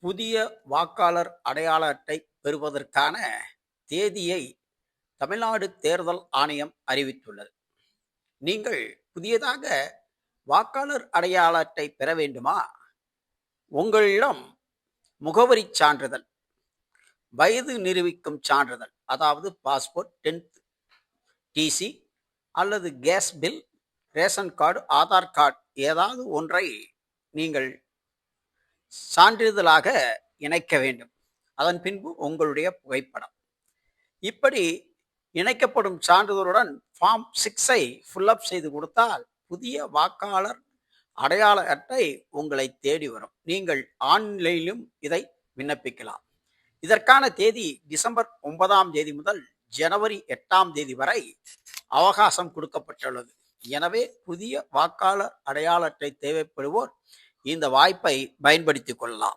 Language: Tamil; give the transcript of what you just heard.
புதிய வாக்காளர் அடையாள அட்டை பெறுவதற்கான தேதியை தமிழ்நாடு தேர்தல் ஆணையம் அறிவித்துள்ளது. நீங்கள் புதியதாக வாக்காளர் அடையாள அட்டை பெற வேண்டுமா? உங்களிடம் முகவரி சான்றிதழ், வயது நிரூபிக்கும் சான்றிதழ், அதாவது பாஸ்போர்ட், 10th டிசி அல்லது gas bill, ration card, Aadhaar card ஏதாவது ஒன்றை நீங்கள் சான்றிதழாக இணைக்க வேண்டும். அதன் பின்பு உங்களுடைய புகைப்படம். இப்படி இணைக்கப்படும் சான்றிதழுடன் ஃபார்ம் 6ஐ ஃபில்அப் செய்து கொடுத்தால் புதிய வாக்காளர் அடையாள அட்டை உங்களை தேடி வரும். நீங்கள் ஆன்லைனிலும் இதை விண்ணப்பிக்கலாம். இதற்கான தேதி டிசம்பர் 9ஆம் தேதி முதல் ஜனவரி 8ஆம் தேதி வரை அவகாசம் கொடுக்கப்பட்டுள்ளது. எனவே புதிய வாக்காளர் அடையாள அட்டை தேவைப்படுவோர் இந்த வாய்ப்பை பயன்படுத்திக் கொள்ளலாம்.